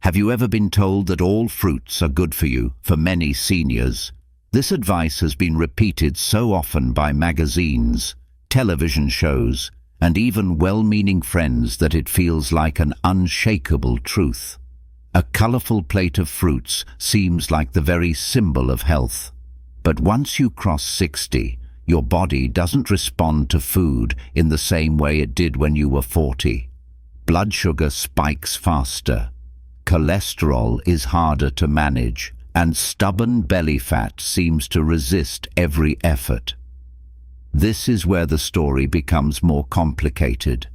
Have you ever been told that all fruits are good for you? For many seniors, this advice has been repeated so often by magazines, television shows, and even well-meaning friends that it feels like an unshakable truth. A colorful plate of fruits seems like the very symbol of health. But once you cross 60, your body doesn't respond to food in the same way it did when you were 40. Blood sugar spikes faster. Cholesterol is harder to manage, and stubborn belly fat seems to resist every effort. This is where the story becomes more complicated.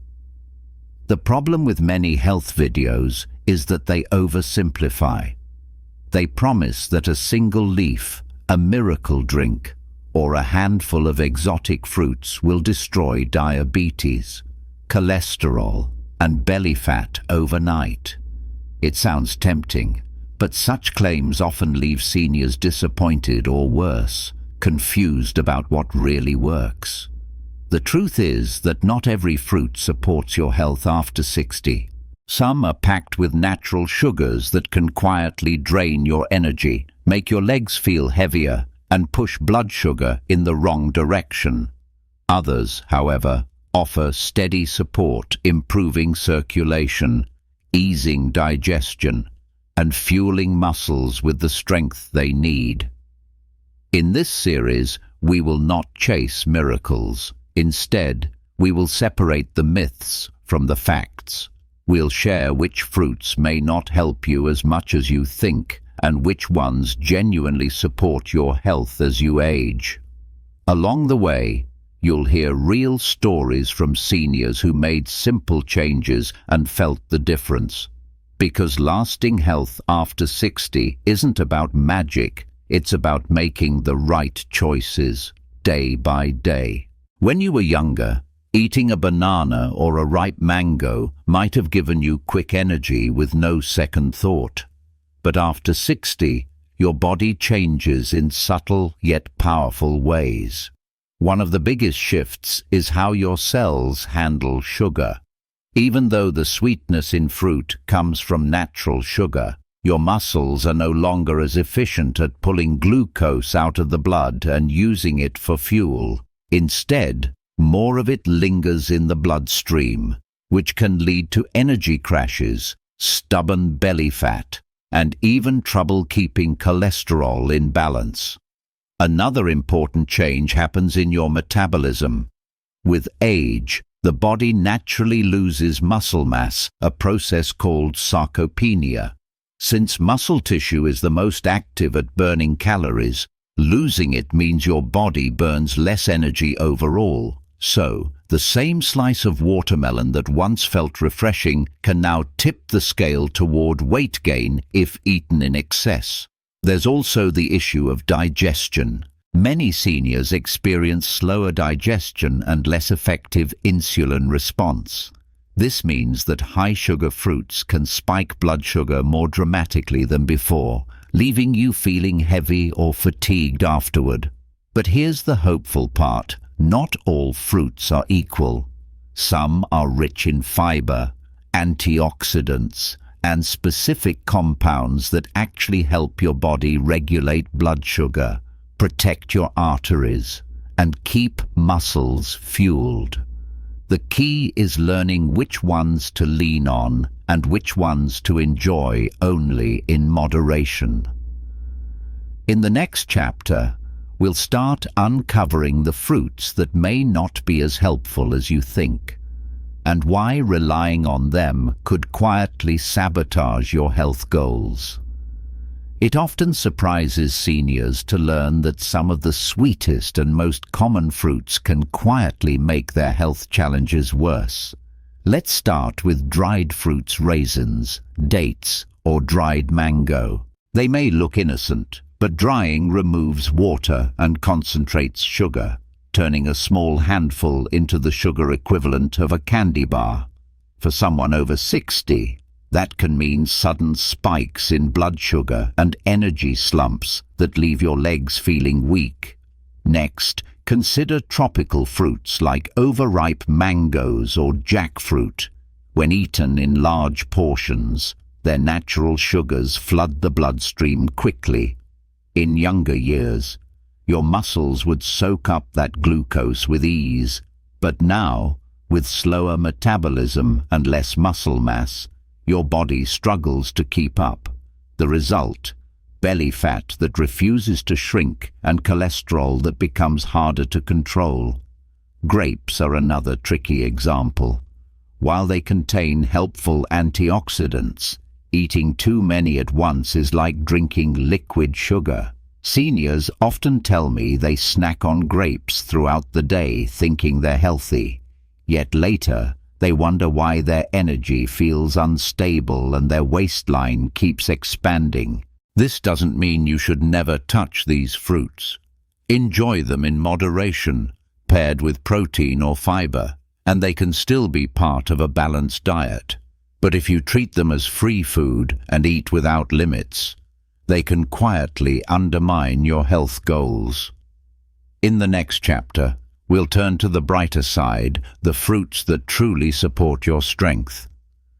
The problem with many health videos is that they oversimplify. They promise that a single leaf, a miracle drink, or a handful of exotic fruits will destroy diabetes, cholesterol, and belly fat overnight. It sounds tempting, but such claims often leave seniors disappointed or worse, confused about what really works. The truth is that not every fruit supports your health after 60. Some are packed with natural sugars that can quietly drain your energy, make your legs feel heavier, and push blood sugar in the wrong direction. Others, however, offer steady support, improving circulation, easing digestion, and fueling muscles with the strength they need. In this series, we will not chase miracles. Instead, we will separate the myths from the facts. We'll share which fruits may not help you as much as you think, and which ones genuinely support your health as you age. Along the way, you'll hear real stories from seniors who made simple changes and felt the difference. Because lasting health after 60 isn't about magic, it's about making the right choices, day by day. When you were younger, eating a banana or a ripe mango might have given you quick energy with no second thought. But after 60, your body changes in subtle yet powerful ways. One of the biggest shifts is how your cells handle sugar. Even though the sweetness in fruit comes from natural sugar, your muscles are no longer as efficient at pulling glucose out of the blood and using it for fuel. Instead, more of it lingers in the bloodstream, which can lead to energy crashes, stubborn belly fat, and even trouble keeping cholesterol in balance. Another important change happens in your metabolism. With age, the body naturally loses muscle mass, a process called sarcopenia. Since muscle tissue is the most active at burning calories, losing it means your body burns less energy overall. So, the same slice of watermelon that once felt refreshing can now tip the scale toward weight gain if eaten in excess. There's also the issue of digestion. Many seniors experience slower digestion and less effective insulin response. This means that high-sugar fruits can spike blood sugar more dramatically than before, leaving you feeling heavy or fatigued afterward. But here's the hopeful part. Not all fruits are equal. Some are rich in fiber, antioxidants, and specific compounds that actually help your body regulate blood sugar, protect your arteries, and keep muscles fueled. The key is learning which ones to lean on and which ones to enjoy only in moderation. In the next chapter, we'll start uncovering the fruits that may not be as helpful as you think, and why relying on them could quietly sabotage your health goals. It often surprises seniors to learn that some of the sweetest and most common fruits can quietly make their health challenges worse. Let's start with dried fruits, raisins, dates, or dried mango. They may look innocent, but drying removes water and concentrates sugar, turning a small handful into the sugar equivalent of a candy bar. For someone over 60, that can mean sudden spikes in blood sugar and energy slumps that leave your legs feeling weak. Next, consider tropical fruits like overripe mangoes or jackfruit. When eaten in large portions, Their natural sugars flood the bloodstream quickly. In younger years, your muscles would soak up that glucose with ease, but now, with slower metabolism and less muscle mass, your body struggles to keep up. The result: belly fat that refuses to shrink and cholesterol that becomes harder to control. Grapes are another tricky example. While they contain helpful antioxidants, eating too many at once is like drinking liquid sugar. Seniors often tell me they snack on grapes throughout the day thinking they're healthy, yet later they wonder why their energy feels unstable and their waistline keeps expanding. This doesn't mean you should never touch these fruits. Enjoy them in moderation, paired with protein or fiber, and they can still be part of a balanced diet. But if you treat them as free food and eat without limits, they can quietly undermine your health goals. In the next chapter, we'll turn to the brighter side, the fruits that truly support your strength,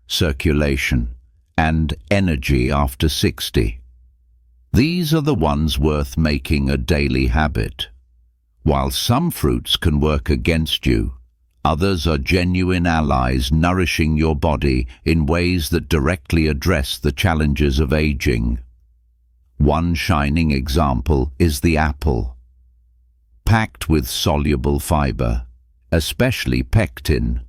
circulation, and energy after 60. These are the ones worth making a daily habit. While some fruits can work against you, others are genuine allies nourishing your body in ways that directly address the challenges of aging. One shining example is the apple. Packed with soluble fiber, especially pectin,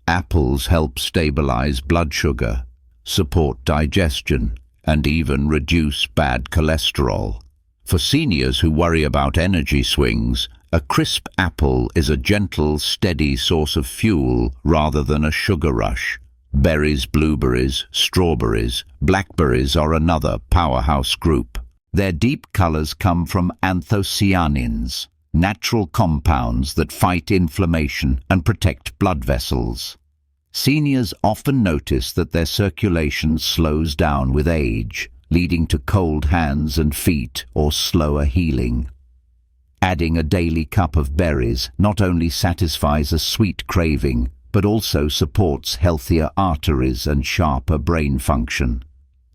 apples help stabilize blood sugar, support digestion, and even reduce bad cholesterol. For seniors who worry about energy swings, a crisp apple is a gentle, steady source of fuel rather than a sugar rush. Berries, blueberries, strawberries, blackberries are another powerhouse group. Their deep colors come from anthocyanins, natural compounds that fight inflammation and protect blood vessels. Seniors often notice that their circulation slows down with age, leading to cold hands and feet or slower healing. Adding a daily cup of berries not only satisfies a sweet craving, but also supports healthier arteries and sharper brain function.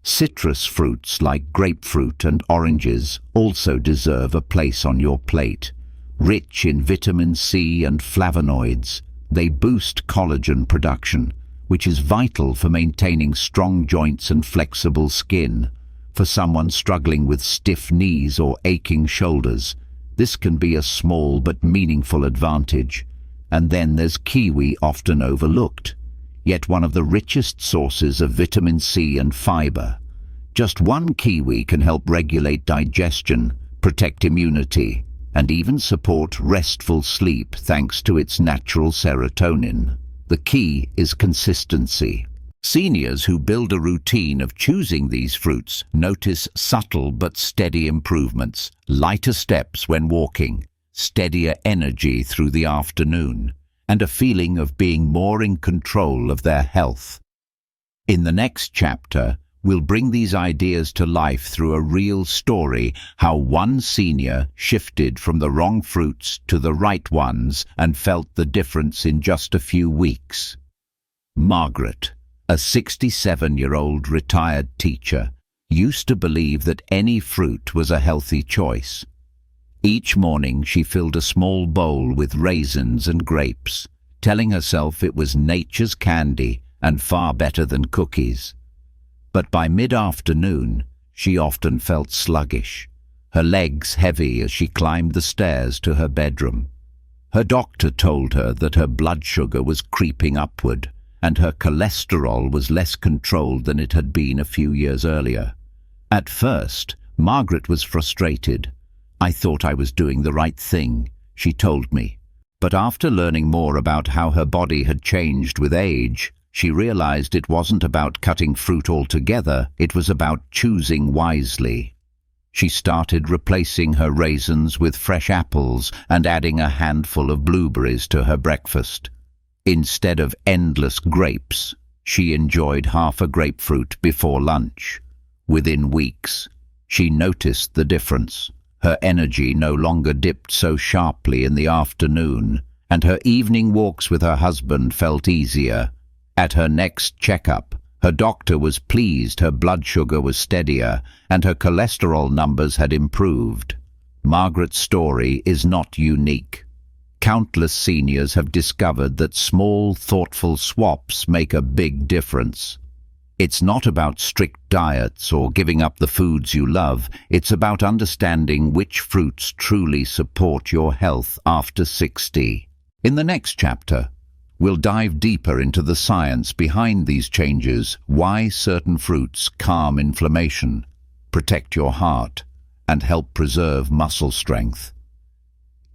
Citrus fruits like grapefruit and oranges also deserve a place on your plate. Rich in vitamin C and flavonoids, they boost collagen production, which is vital for maintaining strong joints and flexible skin. For someone struggling with stiff knees or aching shoulders, this can be a small but meaningful advantage. And then there's kiwi, often overlooked, yet one of the richest sources of vitamin C and fiber. Just one kiwi can help regulate digestion, protect immunity, and even support restful sleep thanks to its natural serotonin. The key is consistency. Seniors who build a routine of choosing these fruits notice subtle but steady improvements, lighter steps when walking, steadier energy through the afternoon, and a feeling of being more in control of their health. In the next chapter, we'll bring these ideas to life through a real story, how one senior shifted from the wrong fruits to the right ones and felt the difference in just a few weeks. Margaret, a 67-year-old retired teacher, used to believe that any fruit was a healthy choice. Each morning she filled a small bowl with raisins and grapes, telling herself it was nature's candy and far better than cookies. But by mid-afternoon, she often felt sluggish, her legs heavy as she climbed the stairs to her bedroom. Her doctor told her that her blood sugar was creeping upward, and her cholesterol was less controlled than it had been a few years earlier. At first, Margaret was frustrated. "I thought I was doing the right thing," she told me. But after learning more about how her body had changed with age, she realized it wasn't about cutting fruit altogether, it was about choosing wisely. She started replacing her raisins with fresh apples and adding a handful of blueberries to her breakfast. Instead of endless grapes, she enjoyed half a grapefruit before lunch. Within weeks, she noticed the difference. Her energy no longer dipped so sharply in the afternoon, and her evening walks with her husband felt easier. At her next checkup, Her doctor was pleased her blood sugar was steadier and her cholesterol numbers had improved. Margaret's story is not unique. Countless seniors have discovered that small, thoughtful swaps make a big difference. It's not about strict diets or giving up the foods you love. It's about understanding which fruits truly support your health after 60. In the next chapter, we'll dive deeper into the science behind these changes, why certain fruits calm inflammation, protect your heart, and help preserve muscle strength.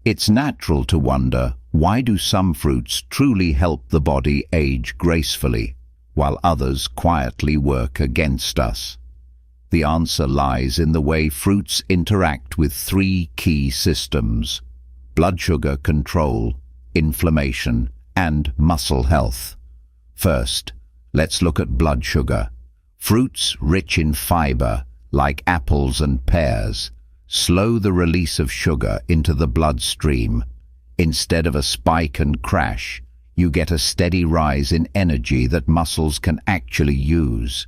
It's natural to wonder, why do some fruits truly help the body age gracefully, while others quietly work against us? The answer lies in the way fruits interact with three key systems: blood sugar control, inflammation, and muscle health. First, let's look at blood sugar. Fruits rich in fiber, like apples and pears, slow the release of sugar into the bloodstream. Instead of a spike and crash, you get a steady rise in energy that muscles can actually use.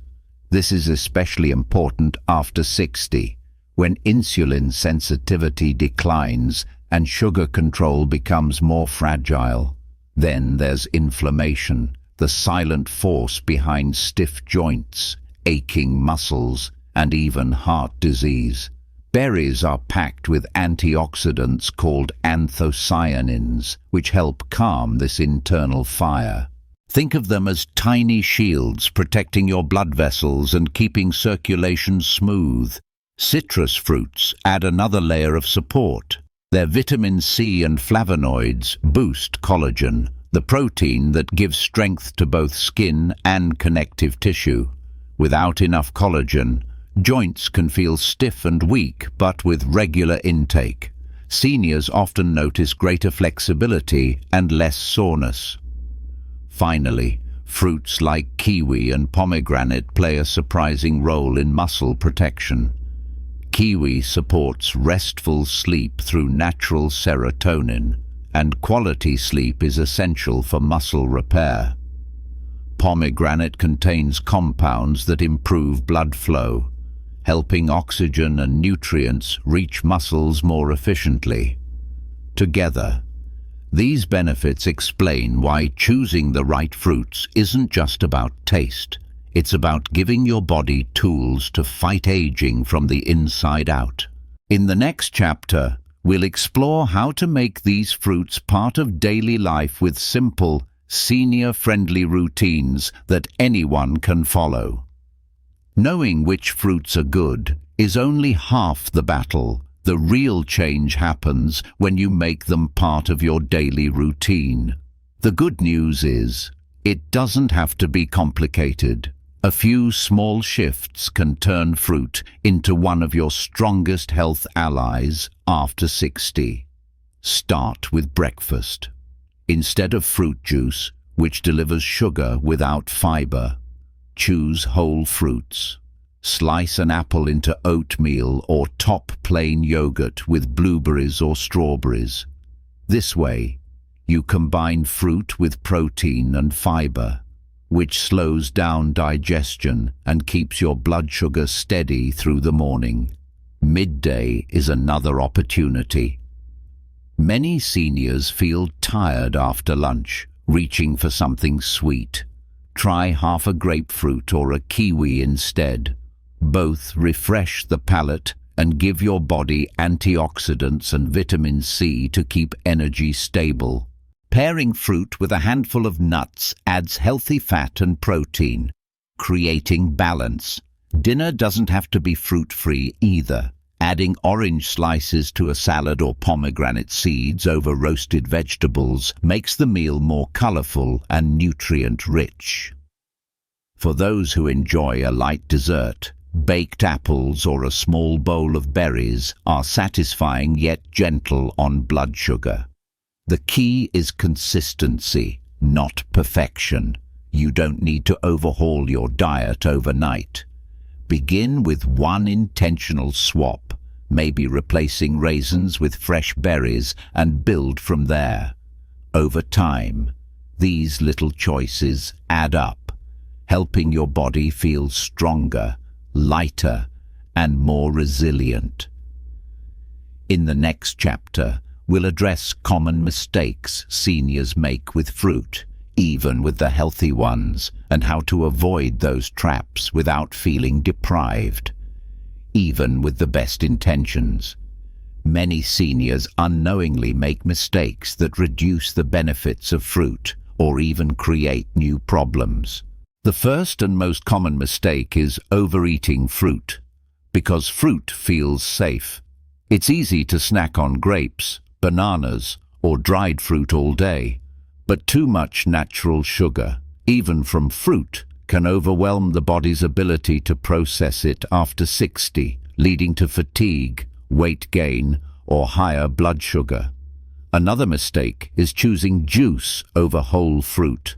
This is especially important after 60, when insulin sensitivity declines and sugar control becomes more fragile. Then there's inflammation, the silent force behind stiff joints, aching muscles, and even heart disease. Berries are packed with antioxidants called anthocyanins, which help calm this internal fire. Think of them as tiny shields protecting your blood vessels and keeping circulation smooth. Citrus fruits add another layer of support. Their vitamin C and flavonoids boost collagen, the protein that gives strength to both skin and connective tissue. Without enough collagen, joints can feel stiff and weak, but with regular intake, seniors often notice greater flexibility and less soreness. Finally, fruits like kiwi and pomegranate play a surprising role in muscle protection. Kiwi supports restful sleep through natural serotonin, and quality sleep is essential for muscle repair. Pomegranate contains compounds that improve blood flow, helping oxygen and nutrients reach muscles more efficiently. Together, these benefits explain why choosing the right fruits isn't just about taste. It's about giving your body tools to fight aging from the inside out. In the next chapter, we'll explore how to make these fruits part of daily life with simple, senior-friendly routines that anyone can follow. Knowing which fruits are good is only half the battle. The real change happens when you make them part of your daily routine. The good news is, it doesn't have to be complicated. A few small shifts can turn fruit into one of your strongest health allies after 60. Start with breakfast. Instead of fruit juice, which delivers sugar without fiber, choose whole fruits. Slice an apple into oatmeal or top plain yogurt with blueberries or strawberries. This way, you combine fruit with protein and fiber, which slows down digestion and keeps your blood sugar steady through the morning. Midday is another opportunity. Many seniors feel tired after lunch, reaching for something sweet. Try half a grapefruit or a kiwi instead. Both refresh the palate and give your body antioxidants and vitamin C to keep energy stable. Pairing fruit with a handful of nuts adds healthy fat and protein, creating balance. Dinner doesn't have to be fruit-free either. Adding orange slices to a salad or pomegranate seeds over roasted vegetables makes the meal more colorful and nutrient-rich. For those who enjoy a light dessert, baked apples or a small bowl of berries are satisfying yet gentle on blood sugar. The key is consistency, not perfection. You don't need to overhaul your diet overnight. Begin with one intentional swap, maybe replacing raisins with fresh berries, and build from there. Over time, these little choices add up, helping your body feel stronger, lighter, and more resilient. In the next chapter, we'll address common mistakes seniors make with fruit, even with the healthy ones, and how to avoid those traps without feeling deprived. Even with the best intentions, many seniors unknowingly make mistakes that reduce the benefits of fruit or even create new problems. The first and most common mistake is overeating fruit, because fruit feels safe. It's easy to snack on grapes, bananas, or dried fruit all day, but too much natural sugar, even from fruit, can overwhelm the body's ability to process it after 60, leading to fatigue, weight gain, or higher blood sugar. Another mistake is choosing juice over whole fruit.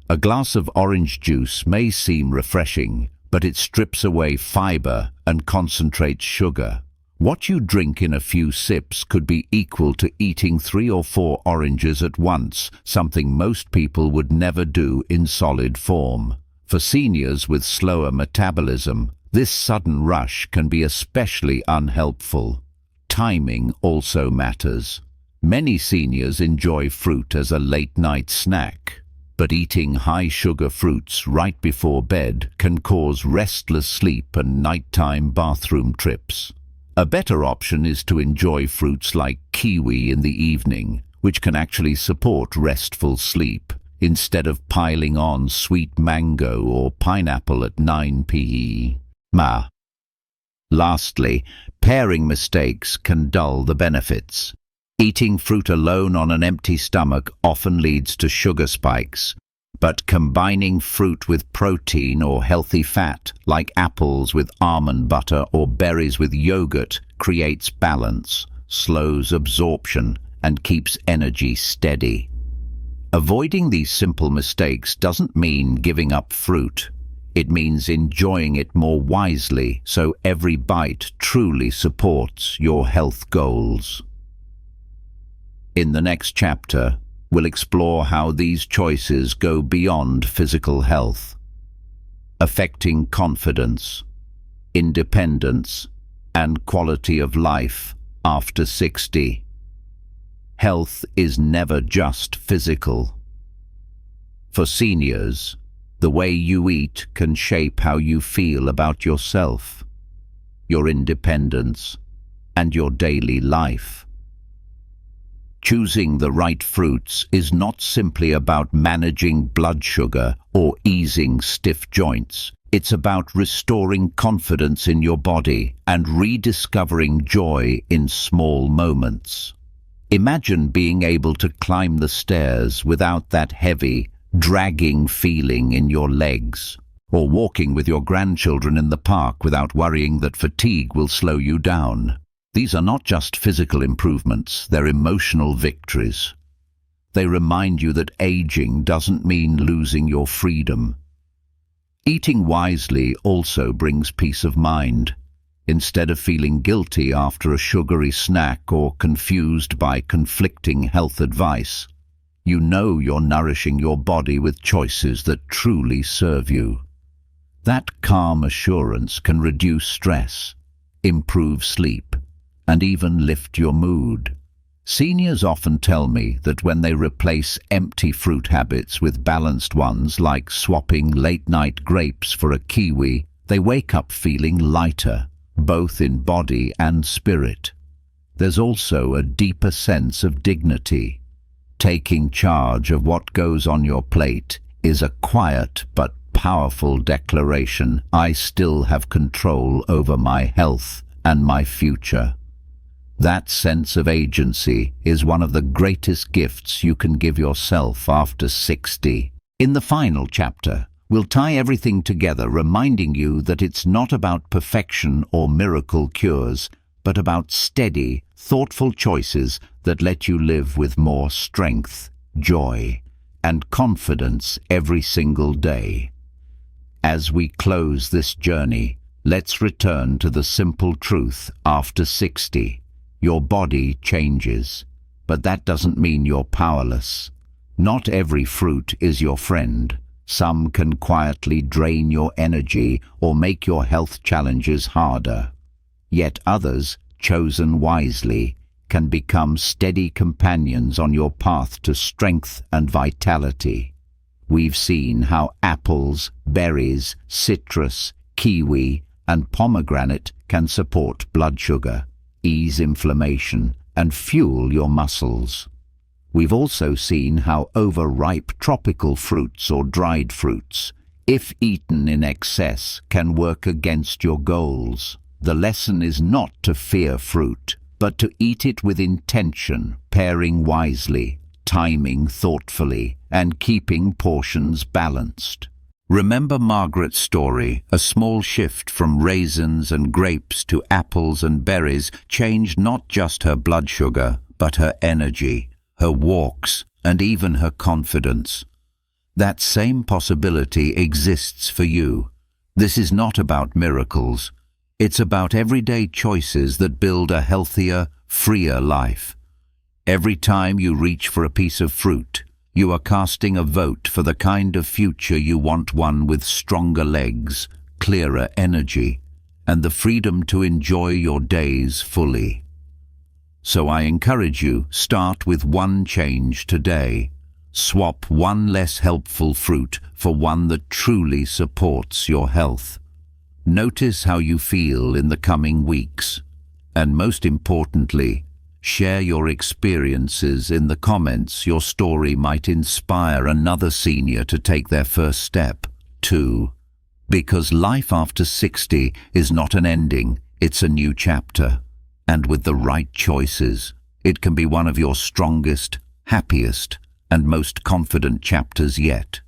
A glass of orange juice may seem refreshing, but it strips away fiber and concentrates sugar. What you drink in a few sips could be equal to eating 3 or 4 oranges at once, something most people would never do in solid form. For seniors with slower metabolism, this sudden rush can be especially unhelpful. Timing also matters. Many seniors enjoy fruit as a late-night snack, but eating high-sugar fruits right before bed can cause restless sleep and nighttime bathroom trips. A better option is to enjoy fruits like kiwi in the evening, which can actually support restful sleep, instead of piling on sweet mango or pineapple at 9 p.m. Lastly, pairing mistakes can dull the benefits. Eating fruit alone on an empty stomach often leads to sugar spikes, but combining fruit with protein or healthy fat, like apples with almond butter or berries with yogurt, creates balance, slows absorption, and keeps energy steady. Avoiding these simple mistakes doesn't mean giving up fruit. It means enjoying it more wisely so every bite truly supports your health goals. In the next chapter, we'll explore how these choices go beyond physical health, affecting confidence, independence, and quality of life after 60. Health is never just physical. For seniors, the way you eat can shape how you feel about yourself, your independence, and your daily life. Choosing the right fruits is not simply about managing blood sugar or easing stiff joints. It's about restoring confidence in your body and rediscovering joy in small moments. Imagine being able to climb the stairs without that heavy, dragging feeling in your legs, or walking with your grandchildren in the park without worrying that fatigue will slow you down. These are not just physical improvements, they're emotional victories. They remind you that aging doesn't mean losing your freedom. Eating wisely also brings peace of mind. Instead of feeling guilty after a sugary snack or confused by conflicting health advice, you know you're nourishing your body with choices that truly serve you. That calm assurance can reduce stress, improve sleep, and even lift your mood. Seniors often tell me that when they replace empty fruit habits with balanced ones, like swapping late-night grapes for a kiwi, they wake up feeling lighter, both in body and spirit. There's also a deeper sense of dignity. Taking charge of what goes on your plate is a quiet but powerful declaration: I still have control over my health and my future. That sense of agency is one of the greatest gifts you can give yourself after 60. In the final chapter, we'll tie everything together, reminding you that it's not about perfection or miracle cures, but about steady, thoughtful choices that let you live with more strength, joy, and confidence every single day. As we close this journey, let's return to the simple truth: after 60. Your body changes, but that doesn't mean you're powerless. Not every fruit is your friend. Some can quietly drain your energy or make your health challenges harder. Yet others, chosen wisely, can become steady companions on your path to strength and vitality. We've seen how apples, berries, citrus, kiwi, and pomegranate can support blood sugar, ease inflammation, and fuel your muscles. We've also seen how overripe tropical fruits or dried fruits, if eaten in excess, can work against your goals. The lesson is not to fear fruit, but to eat it with intention, pairing wisely, timing thoughtfully, and keeping portions balanced. Remember Margaret's story. A small shift from raisins and grapes to apples and berries changed not just her blood sugar, but her energy, her walks, and even her confidence. That same possibility exists for you. This is not about miracles. It's about everyday choices that build a healthier, freer life. Every time you reach for a piece of fruit, you are casting a vote for the kind of future you want, one with stronger legs, clearer energy, and the freedom to enjoy your days fully. So I encourage you, start with one change today. Swap one less helpful fruit for one that truly supports your health. Notice how you feel in the coming weeks. And most importantly, share your experiences in the comments. Your story might inspire another senior to take their first step, too. Because life after 60 is not an ending, it's a new chapter. And with the right choices, it can be one of your strongest, happiest, and most confident chapters yet.